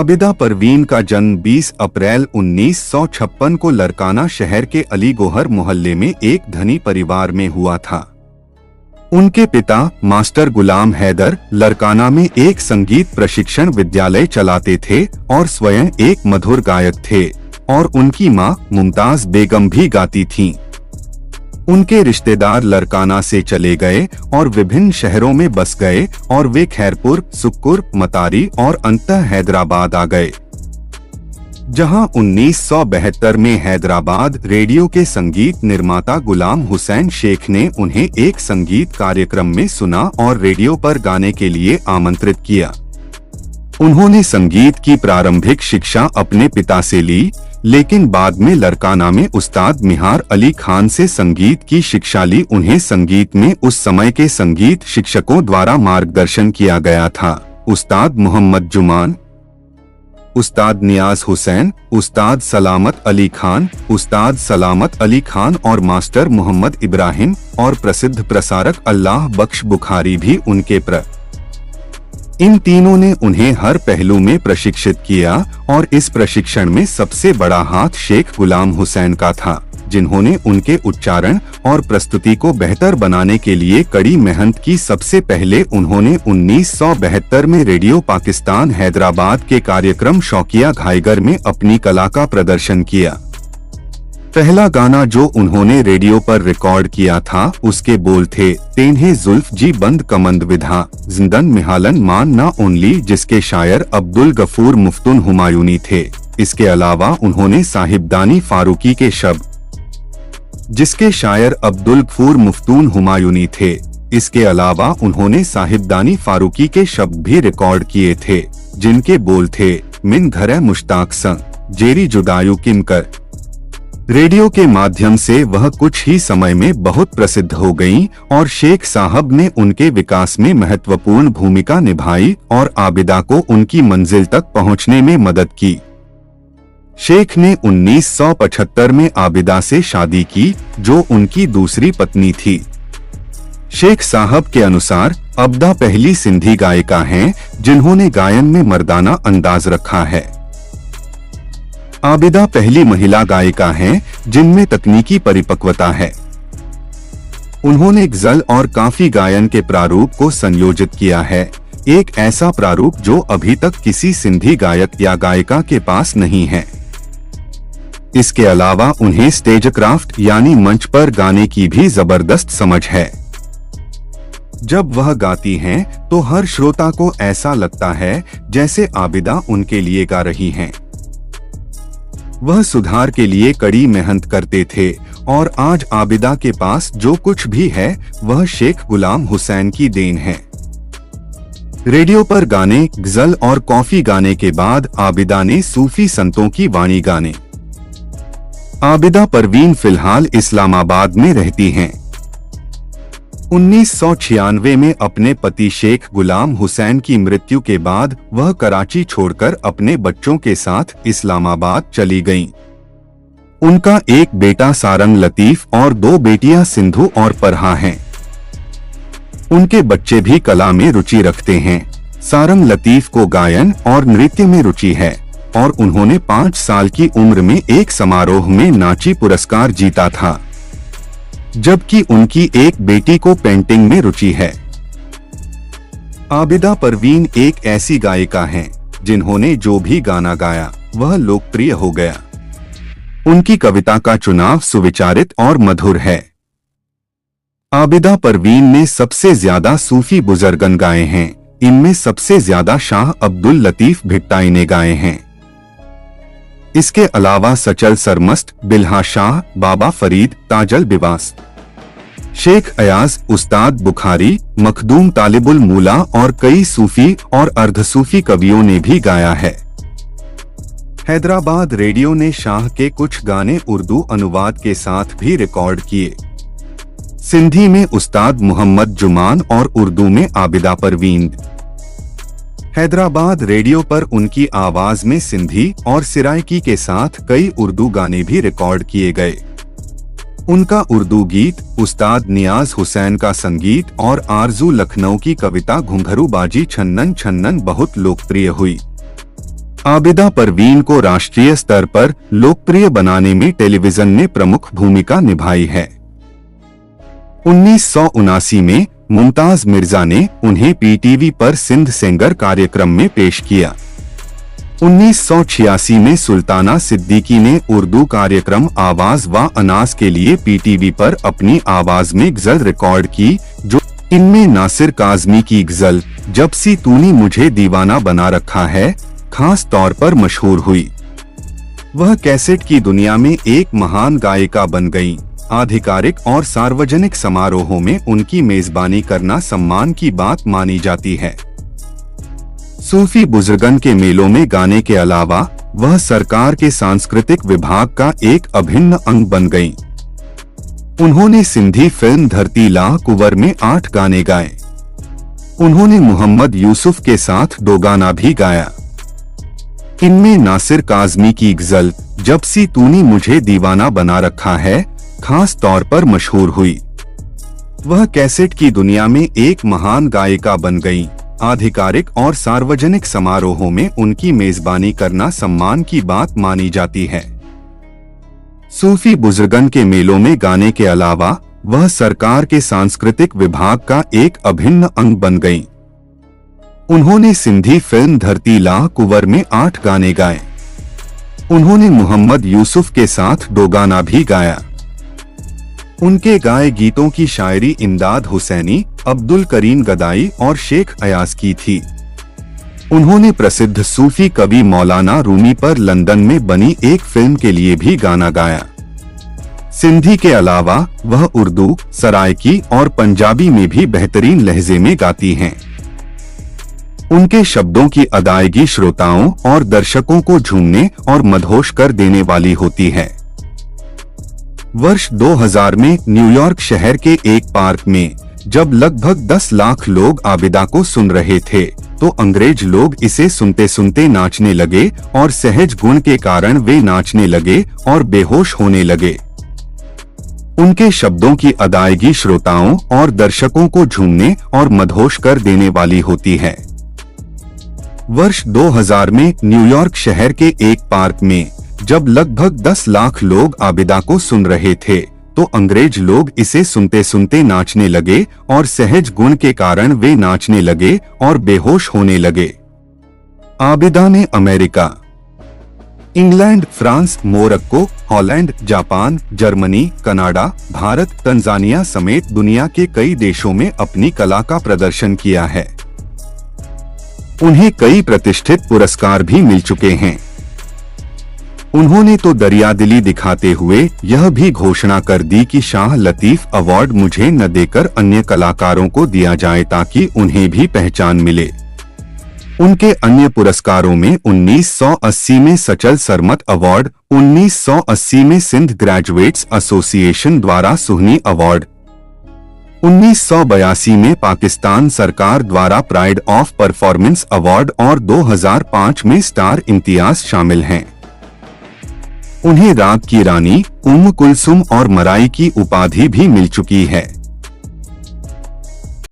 आबिदा परवीन का जन्म 20 अप्रैल 1956 को लरकाना शहर के अली गोहर मोहल्ले में एक धनी परिवार में हुआ था। उनके पिता मास्टर गुलाम हैदर लरकाना में एक संगीत प्रशिक्षण विद्यालय चलाते थे और स्वयं एक मधुर गायक थे और उनकी मां मुमताज बेगम भी गाती थीं। उनके रिश्तेदार लरकाना से चले गए और विभिन्न शहरों में बस गए और वे खैरपुर, सुक्कुर, मतारी और अंततः हैदराबाद आ गए, जहां 1972 में हैदराबाद रेडियो के संगीत निर्माता गुलाम हुसैन शेख ने उन्हें एक संगीत कार्यक्रम में सुना और रेडियो पर गाने के लिए आमंत्रित किया। उन्होंने संगीत की प्रारंभिक शिक्षा अपने पिता से ली, लेकिन बाद में लरकाना में उस्ताद मिहार अली खान से संगीत की शिक्षा ली। उन्हें संगीत में उस समय के संगीत शिक्षकों द्वारा मार्गदर्शन किया गया था। उस्ताद मोहम्मद जुमान, उस्ताद नियाज हुसैन, उस्ताद सलामत अली खान, उस्ताद सलामत अली खान और मास्टर मोहम्मद इब्राहिम और प्रसिद्ध प्रसारक अल्लाह बख्श बुखारी भी उनके इन तीनों ने उन्हें हर पहलू में प्रशिक्षित किया और इस प्रशिक्षण में सबसे बड़ा हाथ शेख गुलाम हुसैन का था, जिन्होंने उनके उच्चारण और प्रस्तुति को बेहतर बनाने के लिए कड़ी मेहनत की। सबसे पहले उन्होंने 1972 में रेडियो पाकिस्तान हैदराबाद के कार्यक्रम शौकिया घाईगर में अपनी कला का प्रदर्शन किया। पहला गाना जो उन्होंने रेडियो पर रिकॉर्ड किया था उसके बोल थे, तेन्हे जुल्फ जी बंद कमंद विधा जिंदन मिहालन मान ना ओनली, जिसके शायर अब्दुल गफूर मुफ्तुन हुमायूनी थे। इसके अलावा उन्होंने साहिबदानी फारूकी के शब्द, जिसके शायर अब्दुल गफूर मुफ्तून हुमायूनी थे। इसके अलावा उन्होंने साहिबदानी फारूकी के शब्द भी रिकॉर्ड किए थे, जिनके बोल थे, मिन घरे मुश्ताक संग जेरी जुदायु किनकर। रेडियो के माध्यम से वह कुछ ही समय में बहुत प्रसिद्ध हो गईं और शेख साहब ने उनके विकास में महत्वपूर्ण भूमिका निभाई और आबिदा को उनकी मंजिल तक पहुंचने में मदद की। शेख ने 1975 में आबिदा से शादी की, जो उनकी दूसरी पत्नी थी। शेख साहब के अनुसार आबिदा पहली सिंधी गायिका हैं जिन्होंने गायन में मर्दाना अंदाज रखा है। आबिदा पहली महिला गायिका हैं जिनमें तकनीकी परिपक्वता है। उन्होंने गजल और काफी गायन के प्रारूप को संयोजित किया है, एक ऐसा प्रारूप जो अभी तक किसी सिंधी गायक या गायिका के पास नहीं है। इसके अलावा उन्हें स्टेज क्राफ्ट यानी मंच पर गाने की भी जबरदस्त समझ है। जब वह गाती हैं तो हर श्रोता को ऐसा लगता है जैसे आबिदा उनके लिए गा रही हैं। वह सुधार के लिए कड़ी मेहनत करते थे और आज आबिदा के पास जो कुछ भी है वह शेख गुलाम हुसैन की देन है। रेडियो पर गाने, गजल और कॉफी गाने के बाद आबिदा ने सूफी संतों की वाणी गाने। आबिदा परवीन फिलहाल इस्लामाबाद में रहती हैं। 1996 में अपने पति शेख गुलाम हुसैन की मृत्यु के बाद वह कराची छोड़कर अपने बच्चों के साथ इस्लामाबाद चली गईं। उनका एक बेटा सारंग लतीफ और 2 बेटियां सिंधु और परहा हैं। उनके बच्चे भी कला में रुचि रखते हैं। सारंग लतीफ को गायन और नृत्य में रुचि है और उन्होंने 5 साल की उम्र में एक समारोह में नाची पुरस्कार जीता था, जबकि उनकी एक बेटी को पेंटिंग में रुचि है। आबिदा परवीन एक ऐसी गायिका हैं जिन्होंने जो भी गाना गाया वह लोकप्रिय हो गया। उनकी कविता का चुनाव सुविचारित और मधुर है। आबिदा परवीन ने सबसे ज्यादा सूफी बुजुर्गन गाए हैं। इनमें सबसे ज्यादा शाह अब्दुल लतीफ भिट्टाई ने गाए हैं। इसके अलावा सचल सरमस्त, बिल्हा शाह, बाबा फरीद, ताजल बिवास, शेख अयाज, उस्ताद बुखारी, मखदूम तालिबुल मूला और कई सूफी और अर्धसूफी कवियों ने भी गाया है। हैदराबाद रेडियो ने शाह के कुछ गाने उर्दू अनुवाद के साथ भी रिकॉर्ड किए। सिंधी में उस्ताद मोहम्मद जुमान और उर्दू में आबिदा परवीन। हैदराबाद रेडियो पर उनकी आवाज में सिंधी और सिराइकी के साथ कई उर्दू गाने भी रिकॉर्ड किए गए। उनका उर्दू गीत, उस्ताद नियाज हुसैन का संगीत और आरजू लखनऊ की कविता घुंघरू बाजी छन्नन छन्नन बहुत लोकप्रिय हुई। आबिदा परवीन को राष्ट्रीय स्तर पर लोकप्रिय बनाने में टेलीविजन ने प्रमुख भूमिका निभाई है। 1979 में मुमताज मिर्जा ने उन्हें पीटीवी पर सिंध सिंगर कार्यक्रम में पेश किया। 1986 में सुल्ताना सिद्दीकी ने उर्दू कार्यक्रम आवाज व अनाज के लिए पीटीवी पर अपनी आवाज में गजल रिकॉर्ड की, जो इनमें नासिर काज़मी की गजल जब सी तूने मुझे दीवाना बना रखा है खास तौर पर मशहूर हुई। वह कैसेट की दुनिया में एक महान गायिका बन गईं। आधिकारिक और सार्वजनिक समारोहों में उनकी मेजबानी करना सम्मान की बात मानी जाती है। सूफी बुजुर्गन के मेलों में गाने के अलावा वह सरकार के सांस्कृतिक विभाग का एक अभिन्न अंग बन गईं। उन्होंने सिंधी फिल्म धरती लाह कुंवर में 8 गाने गाए। उन्होंने मोहम्मद यूसुफ के साथ 2 गाना भी गाया। इनमें नासिर काज़मी की गजल जब सी तूने मुझे दीवाना बना रखा है खास तौर पर मशहूर हुई। वह कैसेट की दुनिया में एक महान गायिका बन गईं। आधिकारिक और सार्वजनिक समारोहों में उनकी मेजबानी करना सम्मान की बात मानी जाती है। सूफी बुजुर्गन के मेलों में गाने के अलावा वह सरकार के सांस्कृतिक विभाग का एक अभिन्न अंग बन गईं। उन्होंने सिंधी फिल्म धरती लाह कुंवर में 8 गाने गाए। उन्होंने मोहम्मद यूसुफ के साथ 2 गाना भी गाया। उनके गाए गीतों की शायरी इमदाद हुसैनी, अब्दुल करीम गदाई और शेख अयाज की थी। उन्होंने प्रसिद्ध सूफी कवि मौलाना रूमी पर लंदन में बनी एक फिल्म के लिए भी गाना गाया। सिंधी के अलावा वह उर्दू, सराइकी और पंजाबी में भी बेहतरीन लहजे में गाती हैं। उनके शब्दों की अदायगी श्रोताओं और दर्शकों को झूमने और मदहोश कर देने वाली होती है। वर्ष 2000 में न्यूयॉर्क शहर के एक पार्क में जब लगभग 10 लाख लोग आबिदा को सुन रहे थे, तो अंग्रेज लोग इसे सुनते सुनते नाचने लगे और सहज गुण के कारण वे नाचने लगे और बेहोश होने लगे। उनके शब्दों की अदायगी श्रोताओं और दर्शकों को झूमने और मदहोश कर देने वाली होती है। वर्ष 2000 में न्यूयॉर्क शहर के एक पार्क में जब लगभग 10 लाख लोग आबिदा को सुन रहे थे, तो अंग्रेज लोग इसे सुनते सुनते नाचने लगे और सहज गुण के कारण वे नाचने लगे और बेहोश होने लगे। आबिदा ने America, England, France, Morocco, Holland, Japan, Germany, Canada, Bharat, Tanzania समेत दुनिया के कई देशों में अपनी कला का प्रदर्शन किया है। उन्हें कई प्रतिष्ठित पुरस्कार भी मिल चुके हैं। उन्होंने तो दरियादिली दिखाते हुए यह भी घोषणा कर दी कि शाह लतीफ अवार्ड मुझे न देकर अन्य कलाकारों को दिया जाए ताकि उन्हें भी पहचान मिले। उनके अन्य पुरस्कारों में 1980 में सचल सरमत अवार्ड, 1980 में सिंध ग्रेजुएट्स एसोसिएशन द्वारा सुहनी अवार्ड, 1982 में पाकिस्तान सरकार द्वारा प्राइड ऑफ परफॉर्मेंस अवार्ड और 2005 में स्टार इम्तियाज शामिल हैं। उन्हें राग की रानी, उम्म कुलसुम और मराई की उपाधि भी मिल चुकी है।